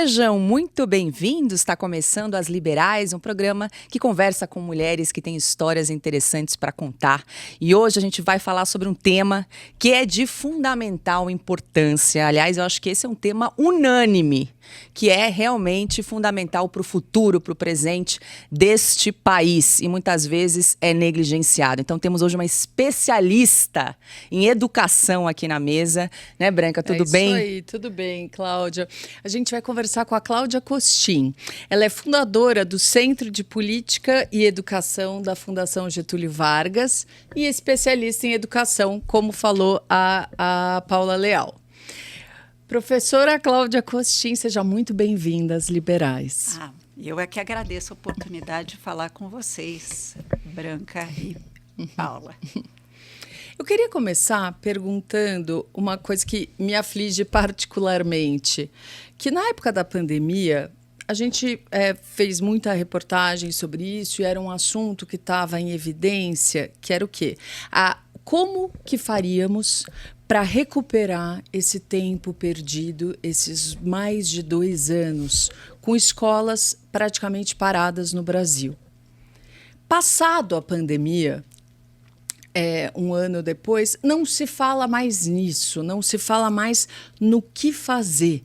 Sejam muito bem-vindos. Está começando As Liberais, um programa que conversa com mulheres que têm histórias interessantes para contar. E hoje a gente vai falar sobre um tema que é de fundamental importância. Aliás, eu acho que esse é um tema unânime, que é realmente fundamental para o futuro, para o presente deste país e muitas vezes é negligenciado. Então temos hoje uma especialista em educação aqui na mesa, né, Branca? Tudo bem? Isso aí, tudo bem, Cláudia. A gente vai conversar com a Cláudia Costin. Ela é fundadora do Centro de Política e Educação da Fundação Getúlio Vargas e especialista em educação, como falou a Paula Leal. Professora Cláudia Costin, seja muito bem-vinda às Liberais. Eu é que agradeço a oportunidade de falar com vocês, Branca e Paula. Eu queria começar perguntando uma coisa que me aflige particularmente, que na época da pandemia, a gente fez muita reportagem sobre isso e era um assunto que estava em evidência, que era o quê? Como que faríamos para recuperar esse tempo perdido, esses mais de 2 anos, com escolas praticamente paradas no Brasil. Passado a pandemia, um ano depois, não se fala mais nisso, não se fala mais no que fazer,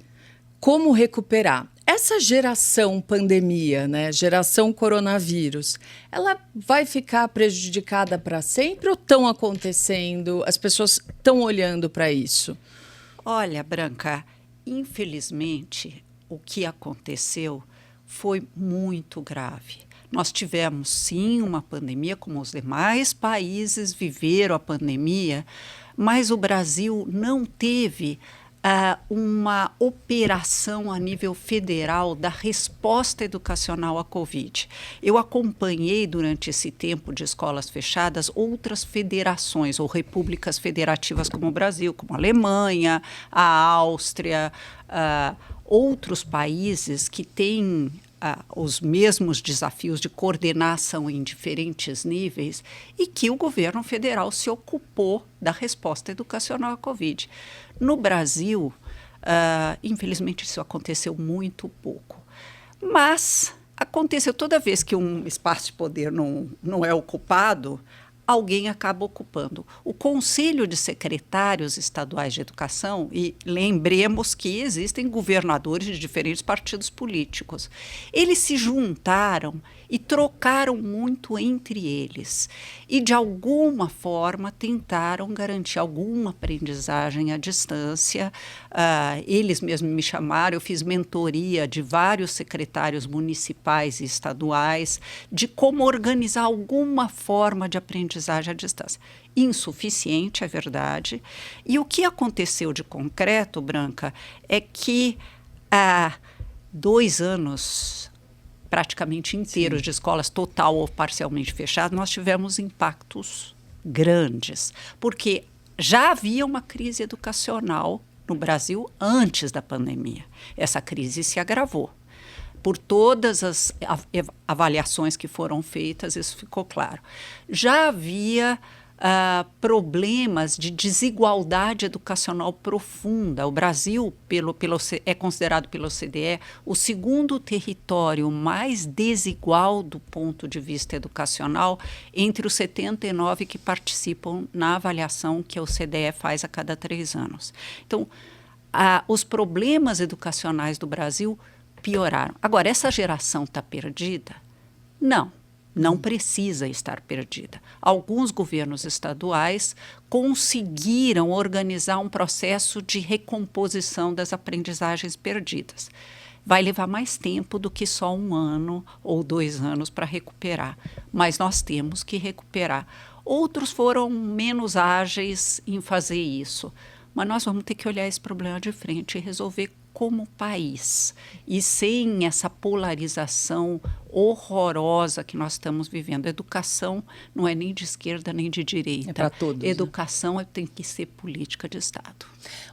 como recuperar. Essa geração pandemia, né, geração coronavírus, ela vai ficar prejudicada para sempre ou estão acontecendo? As pessoas estão olhando para isso? Olha, Branca, infelizmente, o que aconteceu foi muito grave. Nós tivemos, sim, uma pandemia, como os demais países viveram a pandemia, mas o Brasil não teve uma operação a nível federal da resposta educacional à Covid. Eu acompanhei durante esse tempo de escolas fechadas outras federações ou repúblicas federativas como o Brasil, como a Alemanha, a Áustria, outros países que têm os mesmos desafios de coordenação em diferentes níveis e que o governo federal se ocupou da resposta educacional à Covid. No Brasil, infelizmente, isso aconteceu muito pouco. Mas aconteceu toda vez que um espaço de poder não é ocupado, alguém acaba ocupando. O Conselho de Secretários Estaduais de Educação, e lembremos que existem governadores de diferentes partidos políticos, eles se juntaram e trocaram muito entre eles e, de alguma forma, tentaram garantir alguma aprendizagem à distância. Eles mesmos me chamaram, eu fiz mentoria de vários secretários municipais e estaduais de como organizar alguma forma de aprendizagem à distância. Insuficiente, é verdade. E o que aconteceu de concreto, Branca, é que há 2 anos praticamente inteiros, sim, de escolas total ou parcialmente fechadas, nós tivemos impactos grandes, porque já havia uma crise educacional no Brasil antes da pandemia. Essa crise se agravou. Por todas as avaliações que foram feitas, isso ficou claro. Já havia problemas de desigualdade educacional profunda. O Brasil é considerado pela OCDE o segundo território mais desigual do ponto de vista educacional entre os 79 que participam na avaliação que a OCDE faz a cada 3 anos. Então, os problemas educacionais do Brasil pioraram. Agora, essa geração está perdida? Não precisa estar perdida. Alguns governos estaduais conseguiram organizar um processo de recomposição das aprendizagens perdidas. Vai levar mais tempo do que só 1 ano ou 2 anos para recuperar, mas nós temos que recuperar. Outros foram menos ágeis em fazer isso, mas nós vamos ter que olhar esse problema de frente e resolver como país, e sem essa polarização horrorosa que nós estamos vivendo. A educação não é nem de esquerda nem de direita. É para todos. Educação tem que ser política de Estado.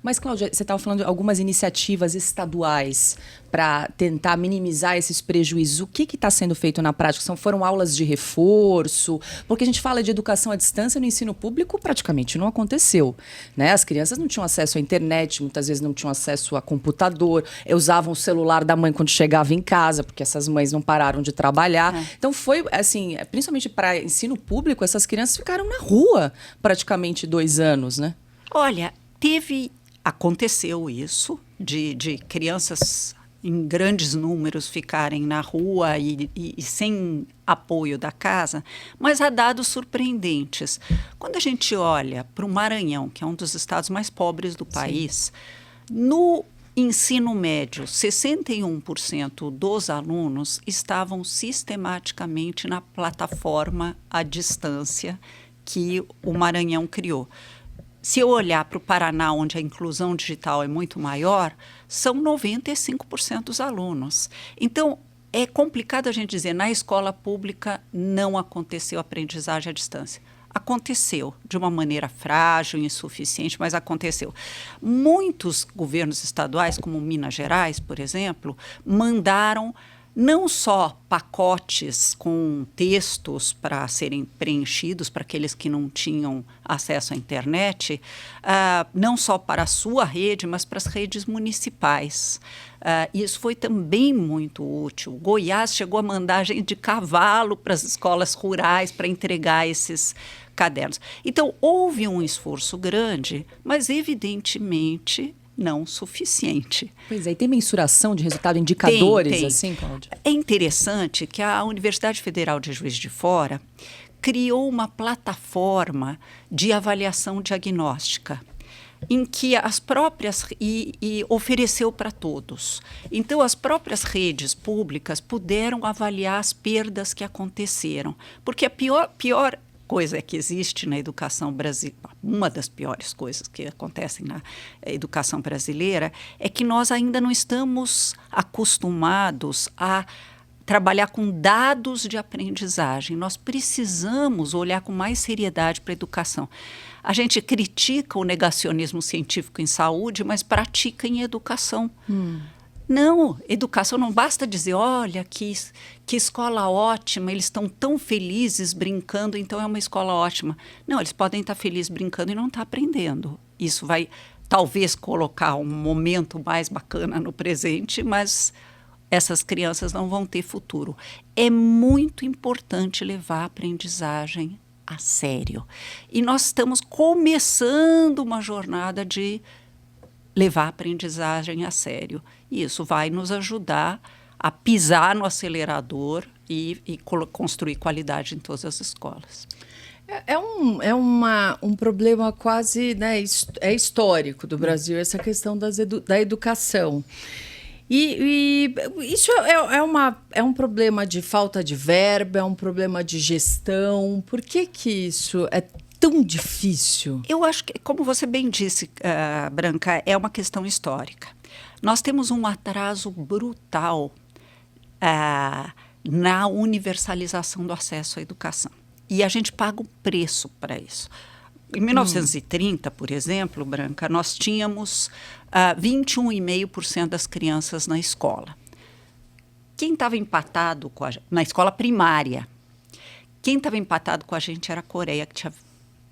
Mas, Cláudia, você estava falando de algumas iniciativas estaduais para tentar minimizar esses prejuízos. O que está sendo feito na prática? Foram aulas de reforço? Porque a gente fala de educação à distância no ensino público, praticamente não aconteceu, né? As crianças não tinham acesso à internet, muitas vezes não tinham acesso a computador, computador, usavam o celular da mãe quando chegava em casa, porque essas mães não pararam de trabalhar. Então foi assim, principalmente para ensino público, essas crianças ficaram na rua praticamente 2 anos, né? Olha, aconteceu isso de crianças em grandes números ficarem na rua e sem apoio da casa, mas há dados surpreendentes. Quando a gente olha para o Maranhão, que é um dos estados mais pobres do país, no ensino médio, 61% dos alunos estavam sistematicamente na plataforma à distância que o Maranhão criou. Se eu olhar para o Paraná, onde a inclusão digital é muito maior, são 95% dos alunos. Então, é complicado a gente dizer, na escola pública não aconteceu aprendizagem à distância. Aconteceu de uma maneira frágil, insuficiente, mas aconteceu. Muitos governos estaduais, como Minas Gerais, por exemplo, mandaram não só pacotes com textos para serem preenchidos para aqueles que não tinham acesso à internet, não só para a sua rede, mas para as redes municipais. Isso foi também muito útil. Goiás chegou a mandar gente de cavalo para as escolas rurais para entregar esses cadernos. Então, houve um esforço grande, mas evidentemente não suficiente. Pois é, e tem mensuração de resultado, indicadores, tem. assim, Cláudia? É interessante que a Universidade Federal de Juiz de Fora criou uma plataforma de avaliação diagnóstica, em que as próprias, e ofereceu para todos. Então, as próprias redes públicas puderam avaliar as perdas que aconteceram, porque a pior coisa que existe na educação brasileira, uma das piores coisas que acontecem na educação brasileira, é que nós ainda não estamos acostumados a trabalhar com dados de aprendizagem. Nós precisamos olhar com mais seriedade para a educação. A gente critica o negacionismo científico em saúde, mas pratica em educação. Não, educação não basta dizer, olha, que escola ótima, eles estão tão felizes brincando, então é uma escola ótima. Não, eles podem estar felizes brincando e não estar aprendendo. Isso vai, talvez, colocar um momento mais bacana no presente, mas essas crianças não vão ter futuro. É muito importante levar a aprendizagem a sério. E nós estamos começando uma jornada de levar a aprendizagem a sério. E isso vai nos ajudar a pisar no acelerador e construir qualidade em todas as escolas. É um problema quase, né, histórico do Brasil, essa questão da educação. E isso é um problema de falta de verba, é um problema de gestão. Por que isso é tão difícil? Eu acho que, como você bem disse, Branca, é uma questão histórica. Nós temos um atraso brutal na universalização do acesso à educação. E a gente paga um preço para isso. Em 1930, por exemplo, Branca, nós tínhamos 21,5% das crianças na escola. Quem estava empatado na escola primária, quem estava empatado com a gente era a Coreia, que tinha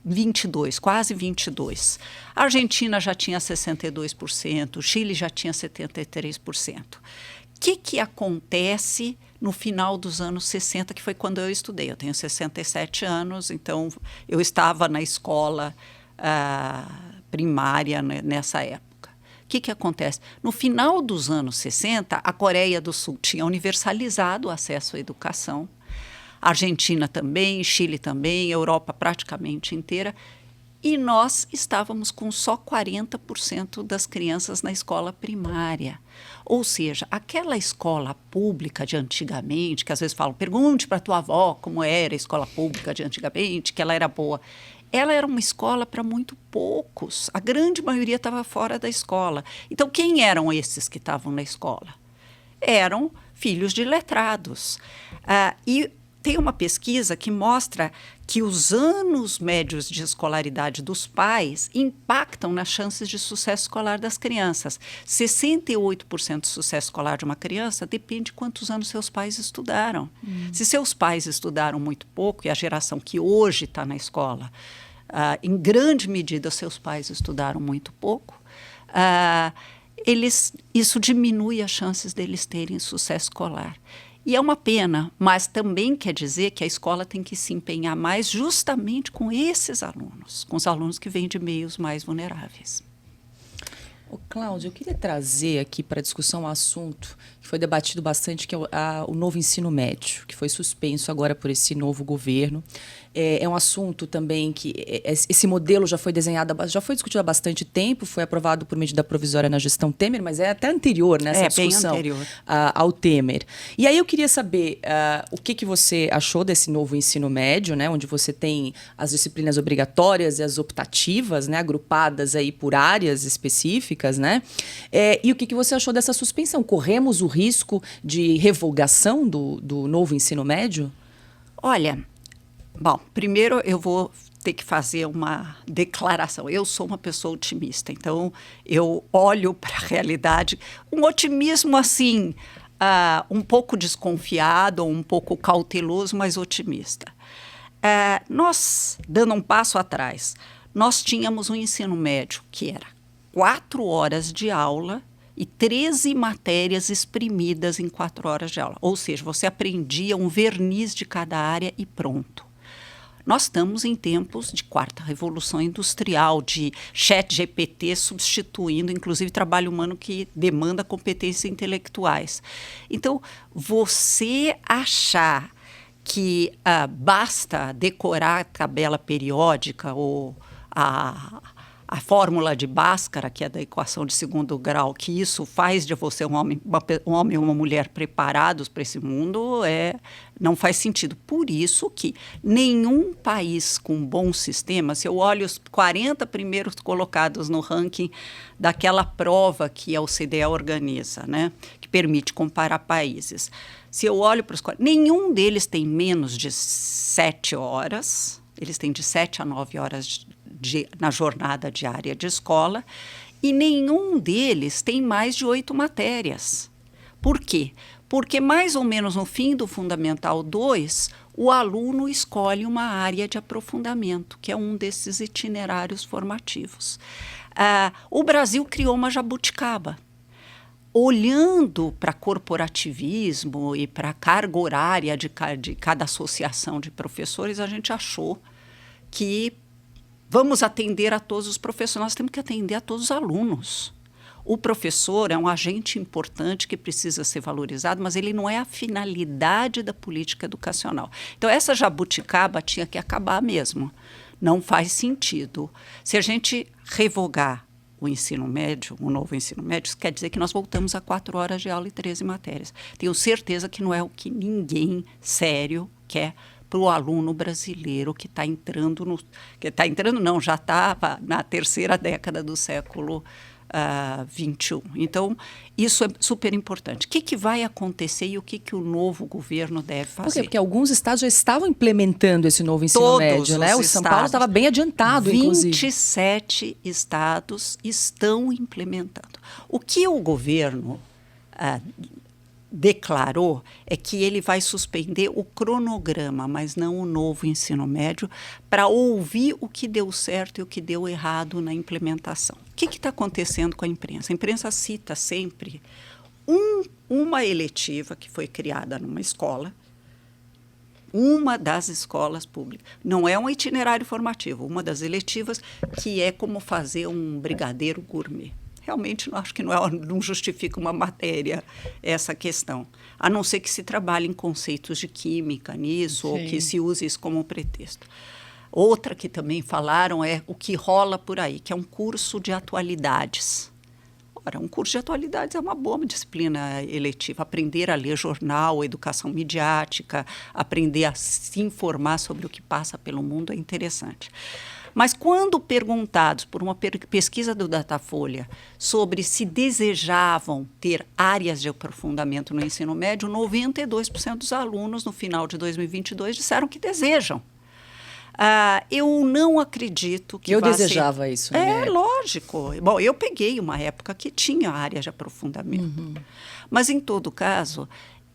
22, quase 22. A Argentina já tinha 62%, o Chile já tinha 73%. O que acontece no final dos anos 60, que foi quando eu estudei? Eu tenho 67 anos, então eu estava na escola primária nessa época. O que acontece? No final dos anos 60, a Coreia do Sul tinha universalizado o acesso à educação, a Argentina também, Chile também, Europa praticamente inteira, e nós estávamos com só 40% das crianças na escola primária. Ou seja, aquela escola pública de antigamente, que às vezes falam, pergunte para a tua avó como era a escola pública de antigamente, que ela era boa. Ela era uma escola para muito poucos. A grande maioria estava fora da escola. Então, quem eram esses que estavam na escola? Eram filhos de letrados. E tem uma pesquisa que mostra que os anos médios de escolaridade dos pais impactam nas chances de sucesso escolar das crianças. 68% de sucesso escolar de uma criança depende de quantos anos seus pais estudaram. Se seus pais estudaram muito pouco, e a geração que hoje está na escola, em grande medida, seus pais estudaram muito pouco, isso diminui as chances deles terem sucesso escolar. E é uma pena, mas também quer dizer que a escola tem que se empenhar mais justamente com esses alunos, com os alunos que vêm de meios mais vulneráveis. Ô, Cláudia, eu queria trazer aqui para a discussão um assunto que foi debatido bastante, que é o novo ensino médio, que foi suspenso agora por esse novo governo. É um assunto também que esse modelo já foi desenhado, já foi discutido há bastante tempo, foi aprovado por medida provisória na gestão Temer, mas é até anterior nessa discussão bem anterior. Ao Temer. E aí eu queria saber o que você achou desse novo ensino médio, né, onde você tem as disciplinas obrigatórias e as optativas, né, agrupadas aí por áreas específicas, né? E o que você achou dessa suspensão? Corremos o risco de revogação do novo ensino médio? Olha, bom, primeiro eu vou ter que fazer uma declaração. Eu sou uma pessoa otimista, então eu olho para a realidade, um otimismo assim, um pouco desconfiado, um pouco cauteloso, mas otimista. Nós, dando um passo atrás, nós tínhamos um ensino médio que era 4 horas de aula e 13 matérias exprimidas em 4 horas de aula. Ou seja, você aprendia um verniz de cada área e pronto. Nós estamos em tempos de quarta revolução industrial, de ChatGPT substituindo, inclusive, trabalho humano que demanda competências intelectuais. Então, você achar que basta decorar a tabela periódica ou a fórmula de Bhaskara, que é da equação de segundo grau, que isso faz de você um homem ou uma mulher preparados para esse mundo, não faz sentido. Por isso que nenhum país com bom sistema, se eu olho os 40 primeiros colocados no ranking daquela prova que a OCDE organiza, né, que permite comparar países, se eu olho para os 40, nenhum deles tem menos de 7 horas, eles têm de 7 a 9 horas na jornada diária de escola, e nenhum deles tem mais de 8 matérias. Por quê? Porque mais ou menos no fim do Fundamental 2, o aluno escolhe uma área de aprofundamento, que é um desses itinerários formativos. O Brasil criou uma jabuticaba. Olhando para corporativismo e para a carga horária de cada associação de professores, a gente achou que vamos atender a todos os professores, nós temos que atender a todos os alunos. O professor é um agente importante que precisa ser valorizado, mas ele não é a finalidade da política educacional. Então, essa jabuticaba tinha que acabar mesmo. Não faz sentido. Se a gente revogar o ensino médio, o novo ensino médio, isso quer dizer que nós voltamos a 4 horas de aula e 13 matérias. Tenho certeza que não é o que ninguém sério quer para o aluno brasileiro que está entrando já está na terceira década do século XXI. Então, isso é super importante. O que vai acontecer e o que o novo governo deve fazer? Por quê? Porque alguns estados já estavam implementando esse novo ensino médio, né? O São Paulo estava bem adiantado, inclusive. 27 estados estão implementando. O que o governo declarou é que ele vai suspender o cronograma, mas não o novo ensino médio, para ouvir o que deu certo e o que deu errado na implementação. O que está acontecendo com a imprensa? A imprensa cita sempre uma eletiva que foi criada numa escola, uma das escolas públicas. Não é um itinerário formativo, uma das eletivas, que é como fazer um brigadeiro gourmet. Realmente, acho que não justifica uma matéria essa questão, a não ser que se trabalhe em conceitos de química nisso, sim, ou que se use isso como pretexto. Outra que também falaram é o que rola por aí, que é um curso de atualidades. Ora, um curso de atualidades é uma boa disciplina eletiva. Aprender a ler jornal, educação midiática, aprender a se informar sobre o que passa pelo mundo é interessante. Mas quando perguntados por uma pesquisa do Datafolha sobre se desejavam ter áreas de aprofundamento no ensino médio, 92% dos alunos, no final de 2022, disseram que desejam. Eu não acredito que eu desejava isso. Lógico. Bom, eu peguei uma época que tinha área de aprofundamento. Uhum. Mas, em todo caso,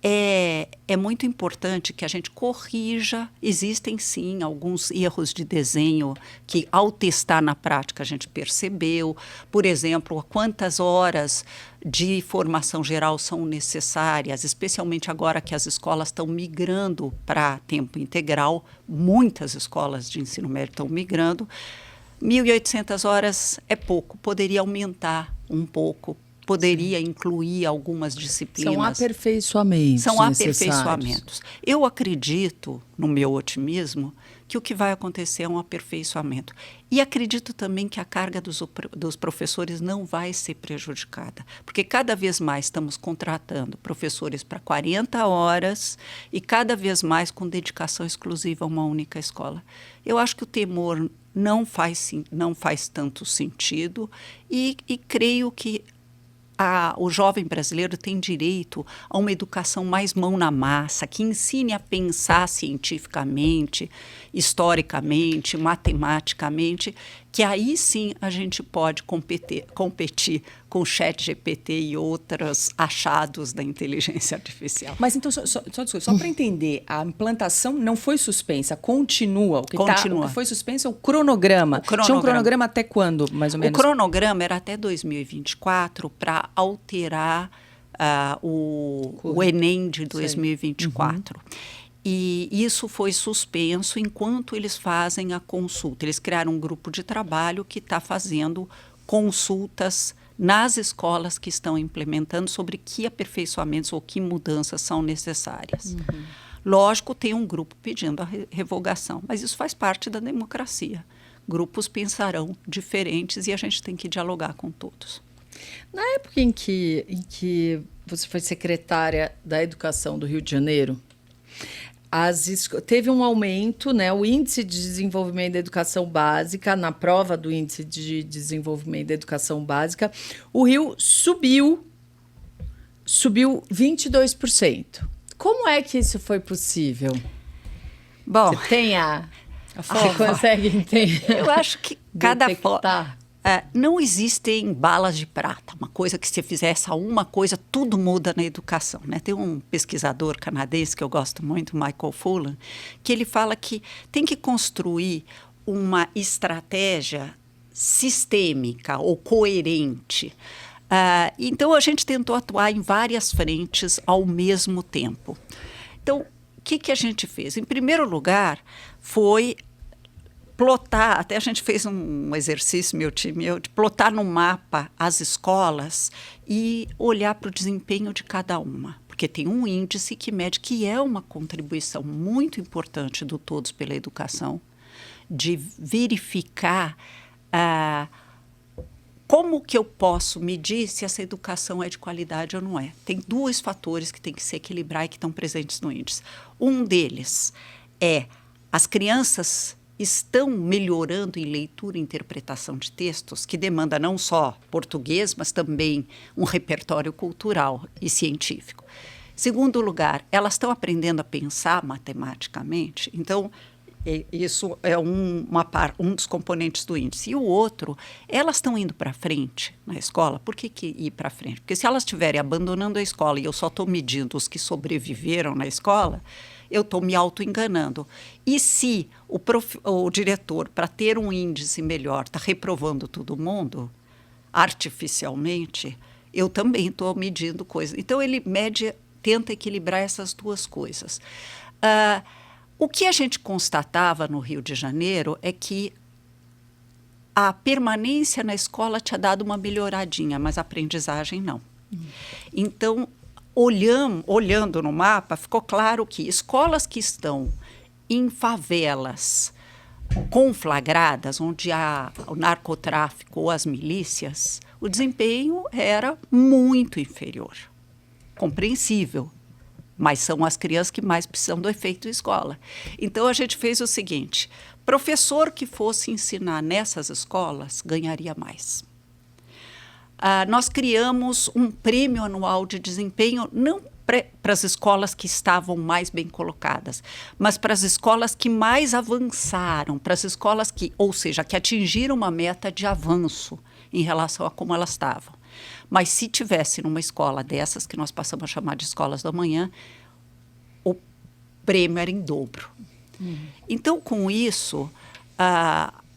é muito importante que a gente corrija. Existem, sim, alguns erros de desenho que, ao testar na prática, a gente percebeu. Por exemplo, quantas horas de formação geral são necessárias, especialmente agora que as escolas estão migrando para tempo integral. Muitas escolas de ensino médio estão migrando. 1.800 horas é pouco, poderia aumentar um pouco. Poderia incluir algumas disciplinas. São aperfeiçoamentos. São aperfeiçoamentos. Eu acredito, no meu otimismo, que o que vai acontecer é um aperfeiçoamento. E acredito também que a carga dos professores não vai ser prejudicada, porque cada vez mais estamos contratando professores para 40 horas e cada vez mais com dedicação exclusiva a uma única escola. Eu acho que o temor não faz tanto sentido e creio que o jovem brasileiro tem direito a uma educação mais mão na massa, que ensine a pensar cientificamente, historicamente, matematicamente, que aí sim a gente pode competir com o ChatGPT e outros achados da inteligência artificial. Mas então, só para entender, a implantação não foi suspensa, continua. O que foi suspenso é o cronograma. Tinha um cronograma até quando, mais ou menos? O cronograma era até 2024 para alterar o Enem de 2024. E isso foi suspenso enquanto eles fazem a consulta. Eles criaram um grupo de trabalho que está fazendo consultas nas escolas que estão implementando sobre que aperfeiçoamentos ou que mudanças são necessárias. Lógico, tem um grupo pedindo a revogação, mas isso faz parte da democracia. Grupos pensarão diferentes e a gente tem que dialogar com todos. Na época em que você foi secretária da Educação do Rio de Janeiro, teve um aumento, né? O índice de desenvolvimento da educação básica, na prova do índice de desenvolvimento da educação básica, o Rio subiu 22%. Como é que isso foi possível? Bom, você tem você consegue entender? Eu acho que não existem balas de prata, uma coisa que se fizer uma coisa, tudo muda na educação, né? Tem um pesquisador canadense que eu gosto muito, Michael Fullan, que ele fala que tem que construir uma estratégia sistêmica ou coerente. Então, a gente tentou atuar em várias frentes ao mesmo tempo. Então, o que a gente fez? Em primeiro lugar, foi plotar, até a gente fez um exercício, meu time, de plotar no mapa as escolas e olhar para o desempenho de cada uma. Porque tem um índice que mede, que é uma contribuição muito importante do Todos pela Educação, de verificar como que eu posso medir se essa educação é de qualidade ou não é. Tem dois fatores que tem que se equilibrar e que estão presentes no índice. Um deles é as crianças estão melhorando em leitura e interpretação de textos, que demanda não só português, mas também um repertório cultural e científico. Segundo lugar, elas estão aprendendo a pensar matematicamente, então isso é um dos componentes do índice. E o outro, elas estão indo para frente na escola. Por que ir para frente? Porque se elas estiverem abandonando a escola e eu só estou medindo os que sobreviveram na escola, eu estou me auto-enganando. E se o diretor, para ter um índice melhor, está reprovando todo mundo, artificialmente, eu também estou medindo coisas. Então, ele tenta equilibrar essas duas coisas. O que a gente constatava no Rio de Janeiro é que a permanência na escola tinha dado uma melhoradinha, mas a aprendizagem não. Então, olhando no mapa, ficou claro que escolas que estão em favelas conflagradas, onde há o narcotráfico ou as milícias, o desempenho era muito inferior. Compreensível, mas são as crianças que mais precisam do efeito escola. Então, a gente fez o seguinte: professor que fosse ensinar nessas escolas ganharia mais. Nós criamos um prêmio anual de desempenho, não para as escolas que estavam mais bem colocadas, mas para as escolas que mais avançaram, para as escolas que atingiram uma meta de avanço em relação a como elas estavam. Mas se tivesse numa escola dessas, que nós passamos a chamar de escolas da manhã, o prêmio era em dobro. Então, com isso,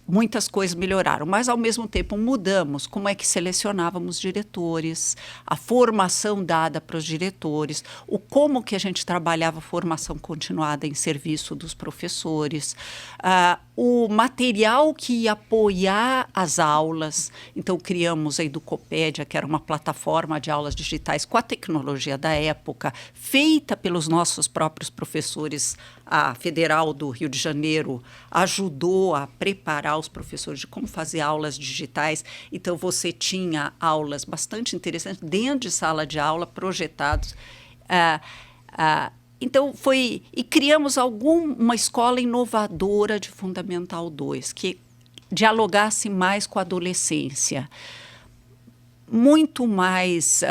muitas coisas melhoraram, mas, ao mesmo tempo, mudamos como é que selecionávamos diretores, a formação dada para os diretores, como que a gente trabalhava a formação continuada em serviço dos professores, o material que ia apoiar as aulas. Então, criamos a Educopédia, que era uma plataforma de aulas digitais com a tecnologia da época, feita pelos nossos próprios professores. A Federal do Rio de Janeiro ajudou a preparar os professores de como fazer aulas digitais. Então, você tinha aulas bastante interessantes dentro de sala de aula, projetados. Então, e criamos uma escola inovadora de Fundamental 2, que dialogasse mais com a adolescência. Muito mais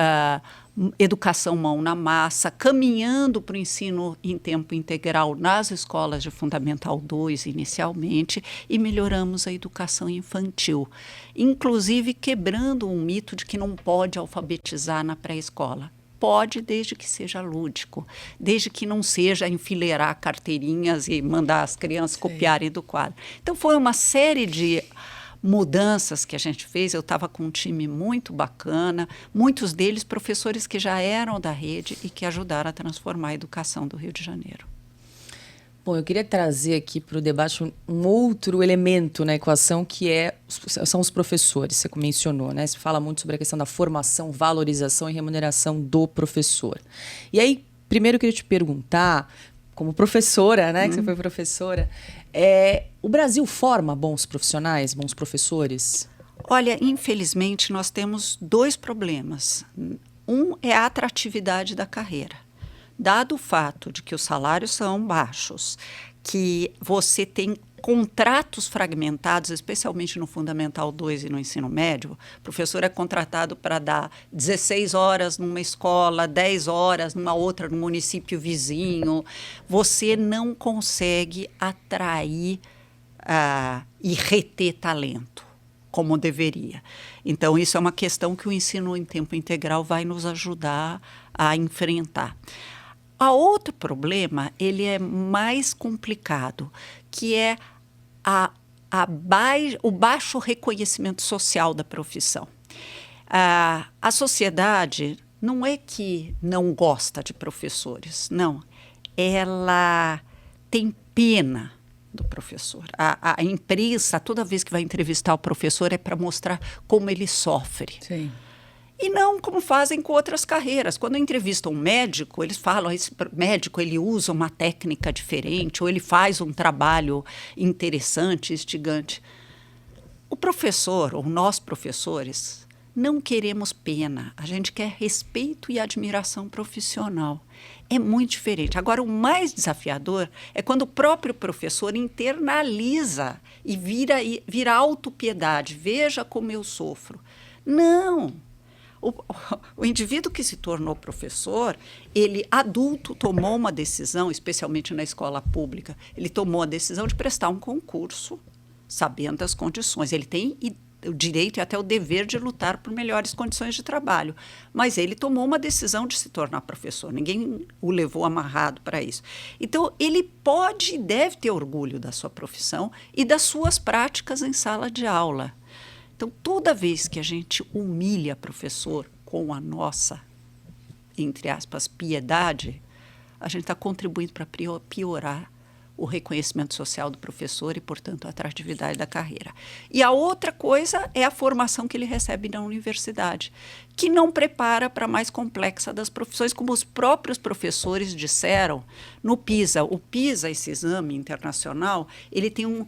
educação mão na massa, caminhando para o ensino em tempo integral nas escolas de Fundamental 2 inicialmente, e melhoramos a educação infantil, inclusive quebrando um mito de que não pode alfabetizar na pré-escola. Pode, desde que seja lúdico, desde que não seja enfileirar carteirinhas e mandar as crianças copiarem do quadro. Então, foi uma série de mudanças que a gente fez. Eu estava com um time muito bacana, muitos deles professores que já eram da rede e que ajudaram a transformar a educação do Rio de Janeiro. Bom, eu queria trazer aqui para o debate um outro elemento na equação, que são os professores, você mencionou, né? Você fala muito sobre a questão da formação, valorização e remuneração do professor. E aí, primeiro eu queria te perguntar, como professora, né, que você foi professora, o Brasil forma bons profissionais, bons professores? Olha, infelizmente, nós temos dois problemas. Um é a atratividade da carreira. Dado o fato de que os salários são baixos, que você tem contratos fragmentados, especialmente no Fundamental 2 e no ensino médio, o professor é contratado para dar 16 horas numa escola, 10 horas numa outra, no município vizinho. Você não consegue atrair e reter talento como deveria. Então, isso é uma questão que o ensino em tempo integral vai nos ajudar a enfrentar. O outro problema, ele é mais complicado, que é o baixo reconhecimento social da profissão. A sociedade não é que não gosta de professores, não. Ela tem pena do professor. A imprensa, toda vez que vai entrevistar o professor, é para mostrar como ele sofre. Sim. E não como fazem com outras carreiras. Quando entrevistam um médico, eles falam, esse médico ele usa uma técnica diferente, ou ele faz um trabalho interessante, instigante. O professor, ou nós professores, não queremos pena. A gente quer respeito e admiração profissional. É muito diferente. Agora, o mais desafiador é quando o próprio professor internaliza e vira autopiedade. Veja como eu sofro. Não! O indivíduo que se tornou professor, ele, adulto, tomou uma decisão, especialmente na escola pública, ele tomou a decisão de prestar um concurso, sabendo das condições. Ele tem o direito e até o dever de lutar por melhores condições de trabalho, mas ele tomou uma decisão de se tornar professor. Ninguém o levou amarrado para isso. Então, ele pode e deve ter orgulho da sua profissão e das suas práticas em sala de aula. Então, toda vez que a gente humilha professor com a nossa, entre aspas, piedade, a gente está contribuindo para piorar o reconhecimento social do professor e, portanto, a atratividade da carreira. E a outra coisa é a formação que ele recebe na universidade, que não prepara para a mais complexa das profissões, como os próprios professores disseram no PISA. O PISA, esse exame internacional, ele tem um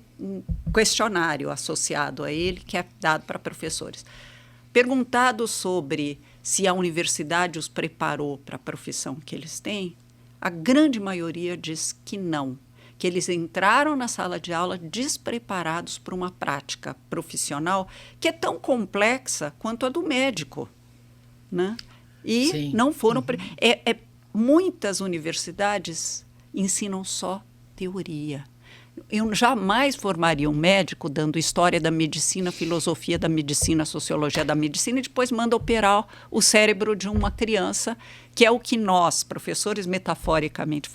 questionário associado a ele que é dado para professores. Perguntado sobre se a universidade os preparou para a profissão que eles têm, a grande maioria diz que não, que eles entraram na sala de aula despreparados para uma prática profissional que é tão complexa quanto a do médico, né? E Sim. não foram... Muitas universidades ensinam só teoria. Eu jamais formaria um médico dando história da medicina, filosofia da medicina, sociologia da medicina, e depois manda operar o cérebro de uma criança, que é o que nós, professores, metaforicamente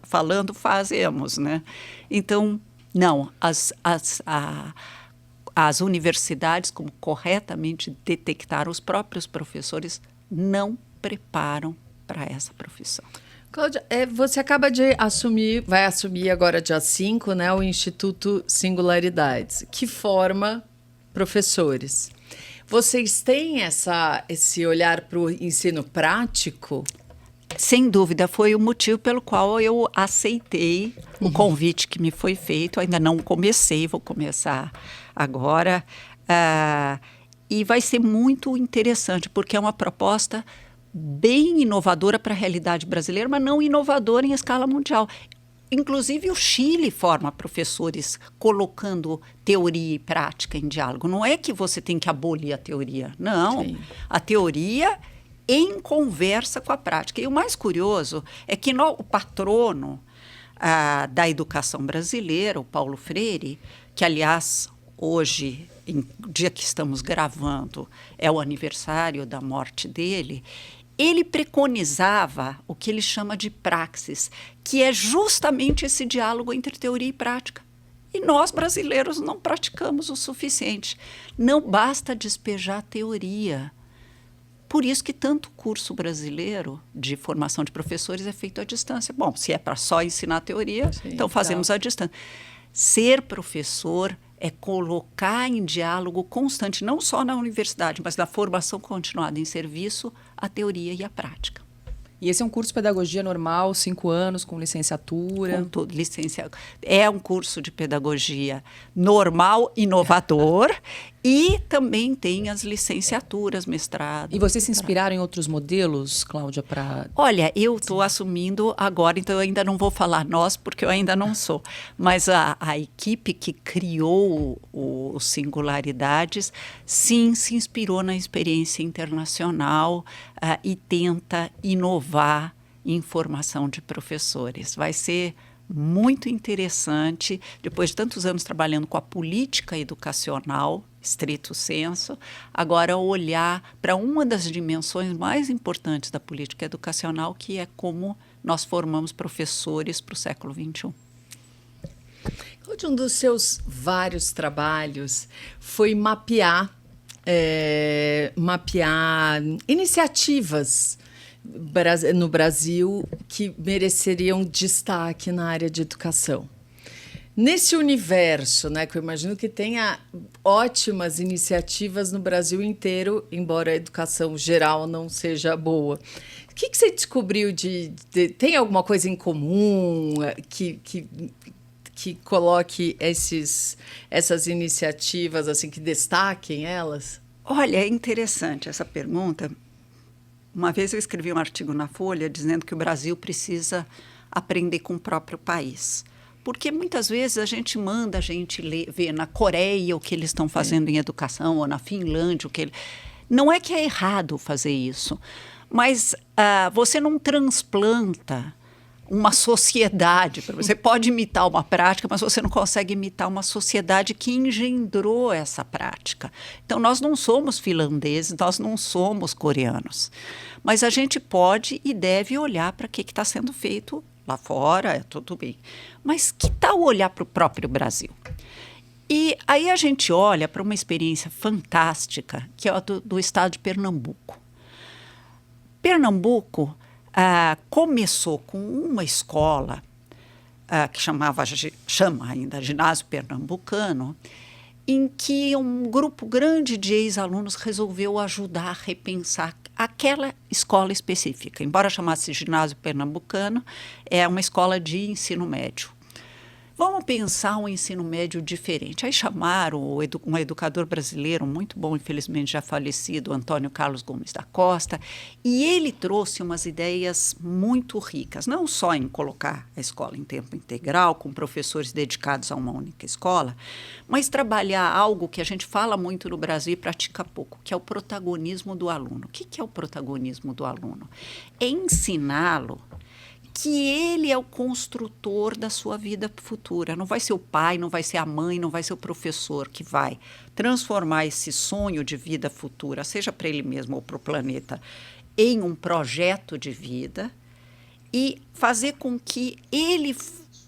falando, fazemos, né? Então, não, as universidades, como corretamente detectaram, os próprios professores não preparam para essa profissão. Cláudia, você acaba de vai assumir agora dia 5, né, o Instituto Singularidades, que forma professores. Vocês têm esse olhar para o ensino prático? Sem dúvida, foi o motivo pelo qual eu aceitei o convite que me foi feito. Ainda não comecei, vou começar agora. E vai ser muito interessante, porque é uma proposta bem inovadora para a realidade brasileira, mas não inovadora em escala mundial. Inclusive, o Chile forma professores colocando teoria e prática em diálogo. Não é que você tem que abolir a teoria, não. Sim. A teoria em conversa com a prática. E o mais curioso é que o patrono da educação brasileira, o Paulo Freire, que, aliás, hoje, no dia que estamos gravando, é o aniversário da morte dele, ele preconizava o que ele chama de praxis, que é justamente esse diálogo entre teoria e prática. E nós, brasileiros, não praticamos o suficiente. Não basta despejar teoria. Por isso que tanto curso brasileiro de formação de professores é feito à distância. Bom, se é para só ensinar teoria, sim, então fazemos à distância. Ser professor é colocar em diálogo constante, não só na universidade, mas na formação continuada em serviço, a teoria e a prática. E esse é um curso de pedagogia normal, 5 anos, com licenciatura? Com tudo, é um curso de pedagogia normal, inovador, e também tem as licenciaturas, mestrado. E vocês se inspiraram em outros modelos, Cláudia, para... Olha, eu estou assumindo agora, então eu ainda não vou falar nós, porque eu ainda não sou. Mas a equipe que criou o Singularidades, sim, se inspirou na experiência internacional e tenta inovar em formação de professores. Vai ser muito interessante, depois de tantos anos trabalhando com a política educacional, estrito senso, agora olhar para uma das dimensões mais importantes da política educacional, que é como nós formamos professores para o século XXI. Um dos seus vários trabalhos foi mapear iniciativas no Brasil que mereceriam destaque na área de educação. Nesse universo, né, que eu imagino que tenha ótimas iniciativas no Brasil inteiro, embora a educação geral não seja boa. O que você descobriu tem alguma coisa em comum que coloque essas iniciativas, assim, que destaquem elas? Olha, é interessante essa pergunta. Uma vez eu escrevi um artigo na Folha dizendo que o Brasil precisa aprender com o próprio país. Porque muitas vezes a gente manda a gente ver na Coreia o que eles estão fazendo em educação, ou na Finlândia. Não é que é errado fazer isso, mas você não transplanta uma sociedade. Você pode imitar uma prática, mas você não consegue imitar uma sociedade que engendrou essa prática. Então, nós não somos finlandeses, nós não somos coreanos. Mas a gente pode e deve olhar para o que está sendo feito lá fora, tudo bem. Mas que tal olhar para o próprio Brasil? E aí a gente olha para uma experiência fantástica, que é a do estado de Pernambuco. Pernambuco começou com uma escola que chama ainda Ginásio Pernambucano, em que um grupo grande de ex-alunos resolveu ajudar a repensar aquela escola específica. Embora chamasse Ginásio Pernambucano, é uma escola de ensino médio. Vamos pensar um ensino médio diferente. Aí chamaram um educador brasileiro muito bom, infelizmente já falecido, Antônio Carlos Gomes da Costa, e ele trouxe umas ideias muito ricas, não só em colocar a escola em tempo integral, com professores dedicados a uma única escola, mas trabalhar algo que a gente fala muito no Brasil e pratica pouco, que é o protagonismo do aluno. O que é o protagonismo do aluno? É ensiná-lo que ele é o construtor da sua vida futura. Não vai ser o pai, não vai ser a mãe, não vai ser o professor que vai transformar esse sonho de vida futura, seja para ele mesmo ou para o planeta, em um projeto de vida e fazer com que ele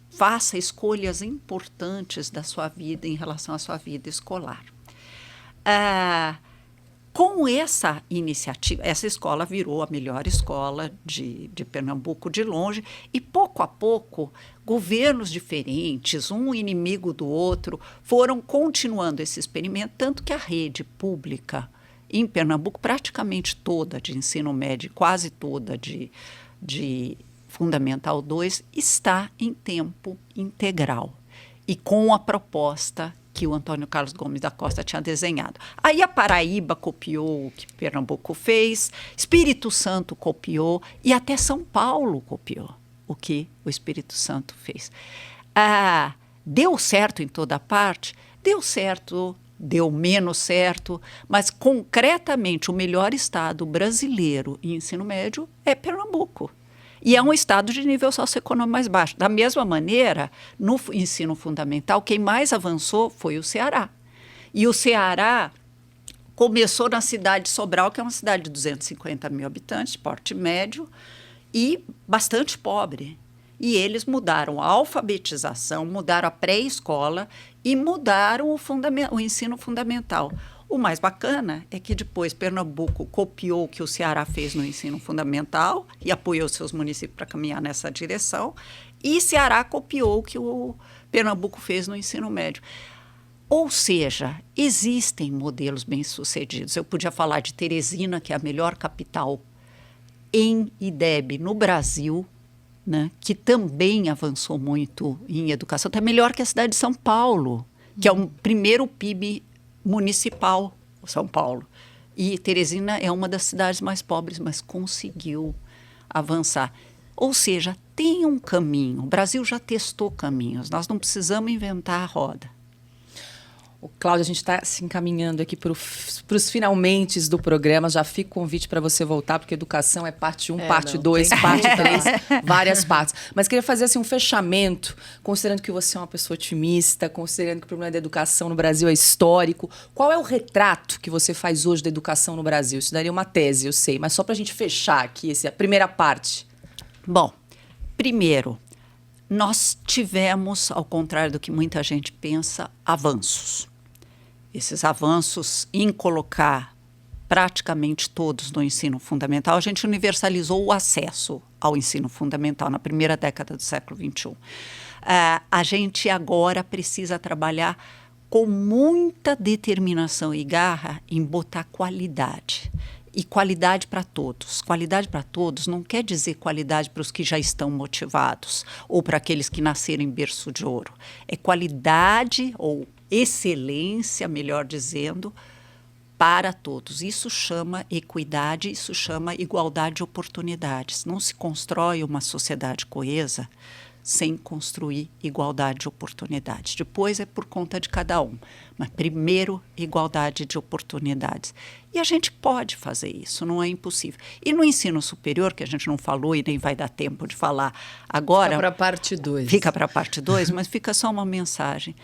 faça escolhas importantes da sua vida em relação à sua vida escolar. Com essa iniciativa, essa escola virou a melhor escola de Pernambuco de longe e, pouco a pouco, governos diferentes, um inimigo do outro, foram continuando esse experimento, tanto que a rede pública em Pernambuco, praticamente toda de ensino médio, quase toda de Fundamental 2, está em tempo integral e com a proposta que o Antônio Carlos Gomes da Costa tinha desenhado. Aí a Paraíba copiou o que Pernambuco fez, Espírito Santo copiou e até São Paulo copiou o que o Espírito Santo fez. Deu certo em toda parte? Deu certo, deu menos certo, mas concretamente o melhor estado brasileiro em ensino médio é Pernambuco. E é um estado de nível socioeconômico mais baixo. Da mesma maneira, no ensino fundamental, quem mais avançou foi o Ceará. E o Ceará começou na cidade de Sobral, que é uma cidade de 250 mil habitantes, porte médio, e bastante pobre. E eles mudaram a alfabetização, mudaram a pré-escola e mudaram o ensino fundamental. O mais bacana é que depois Pernambuco copiou o que o Ceará fez no ensino fundamental e apoiou seus municípios para caminhar nessa direção, e Ceará copiou o que o Pernambuco fez no ensino médio. Ou seja, existem modelos bem-sucedidos. Eu podia falar de Teresina, que é a melhor capital em IDEB no Brasil, né, que também avançou muito em educação, até melhor que a cidade de São Paulo, que é o primeiro PIB municipal, São Paulo. E Teresina é uma das cidades mais pobres, mas conseguiu avançar. Ou seja, tem um caminho. O Brasil já testou caminhos. Nós não precisamos inventar a roda. Cláudia, a gente está se encaminhando aqui para os finalmentes do programa. Já fica o convite para você voltar, porque educação é parte 1, parte 2, parte 3, várias partes. Mas queria fazer assim, um fechamento, considerando que você é uma pessoa otimista, considerando que o problema da educação no Brasil é histórico. Qual é o retrato que você faz hoje da educação no Brasil? Isso daria uma tese, eu sei, mas só para a gente fechar aqui a primeira parte. Bom, primeiro, nós tivemos, ao contrário do que muita gente pensa, avanços. Esses avanços em colocar praticamente todos no ensino fundamental, a gente universalizou o acesso ao ensino fundamental na primeira década do século XXI. A gente agora precisa trabalhar com muita determinação e garra em botar qualidade. E qualidade para todos. Qualidade para todos não quer dizer qualidade para os que já estão motivados ou para aqueles que nasceram em berço de ouro. É qualidade ou excelência, melhor dizendo, para todos. Isso chama equidade, isso chama igualdade de oportunidades. Não se constrói uma sociedade coesa sem construir igualdade de oportunidades. Depois é por conta de cada um. Mas primeiro, igualdade de oportunidades. E a gente pode fazer isso, não é impossível. E no ensino superior, que a gente não falou e nem vai dar tempo de falar agora... Fica para a parte 2. Fica para a parte 2, mas fica só uma mensagem.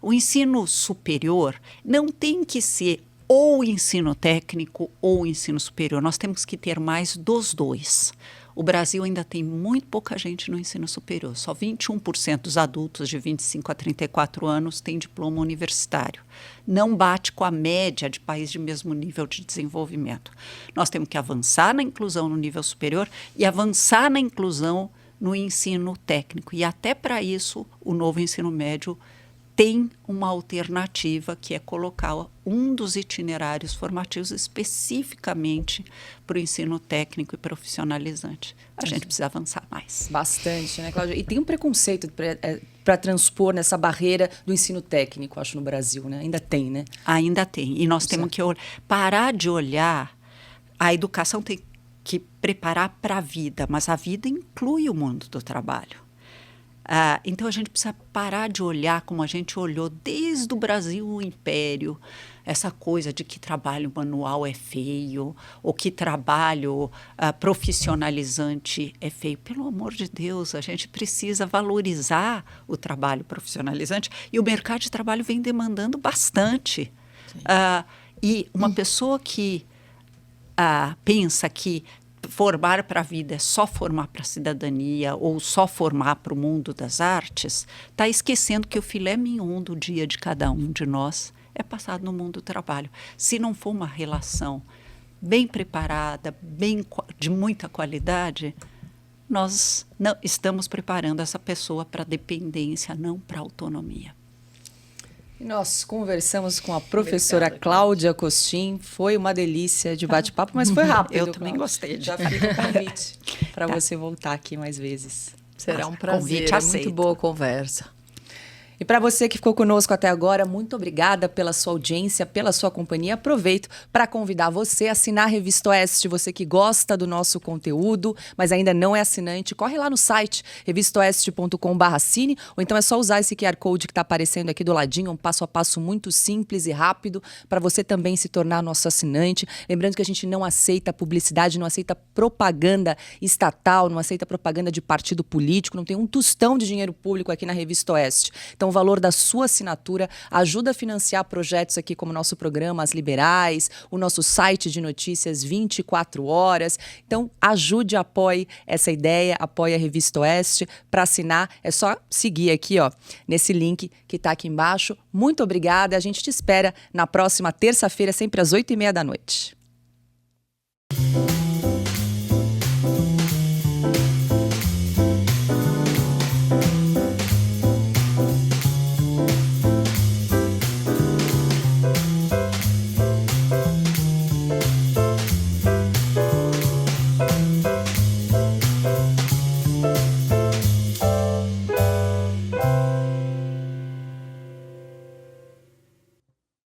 O ensino superior não tem que ser ou ensino técnico ou ensino superior. Nós temos que ter mais dos dois. O Brasil ainda tem muito pouca gente no ensino superior. Só 21% dos adultos de 25 a 34 anos têm diploma universitário. Não bate com a média de países de mesmo nível de desenvolvimento. Nós temos que avançar na inclusão no nível superior e avançar na inclusão no ensino técnico. E até para isso, o novo ensino médio tem uma alternativa, que é colocar um dos itinerários formativos especificamente para o ensino técnico e profissionalizante. A gente precisa avançar mais. Bastante, né, Cláudia? E tem um preconceito para transpor nessa barreira do ensino técnico, acho, no Brasil, né? Ainda tem, né? Ainda tem. E nós temos que parar de olhar. A educação tem que preparar para a vida, mas a vida inclui o mundo do trabalho. Então, a gente precisa parar de olhar como a gente olhou desde o Brasil, o Império, essa coisa de que trabalho manual é feio, ou que trabalho profissionalizante é feio. Pelo amor de Deus, a gente precisa valorizar o trabalho profissionalizante e o mercado de trabalho vem demandando bastante. E uma pessoa que pensa que formar para a vida é só formar para a cidadania ou só formar para o mundo das artes, está esquecendo que o filé mignon do dia de cada um de nós é passado no mundo do trabalho. Se não for uma relação bem preparada, de muita qualidade, nós não estamos preparando essa pessoa para dependência, não para autonomia. E nós conversamos com a professora Cláudia Costin. Foi uma delícia de bate-papo, mas foi rápido. Eu também gostei. Já fica o convite para você voltar aqui mais vezes. Será um prazer, é muito boa a conversa. E para você que ficou conosco até agora, muito obrigada pela sua audiência, pela sua companhia. Aproveito para convidar você a assinar a Revista Oeste. Você que gosta do nosso conteúdo, mas ainda não é assinante, corre lá no site revistaoeste.com/assine, ou então é só usar esse QR Code que está aparecendo aqui do ladinho, um passo a passo muito simples e rápido para você também se tornar nosso assinante. Lembrando que a gente não aceita publicidade, não aceita propaganda estatal, não aceita propaganda de partido político, não tem um tostão de dinheiro público aqui na Revista Oeste. Então, o valor da sua assinatura ajuda a financiar projetos aqui como o nosso programa As Liberais, o nosso site de notícias 24 horas. Então, ajude, apoie essa ideia, apoie a Revista Oeste. Para assinar, é só seguir aqui, nesse link que está aqui embaixo. Muito obrigada. A gente te espera na próxima terça-feira, sempre às 8h30 da noite.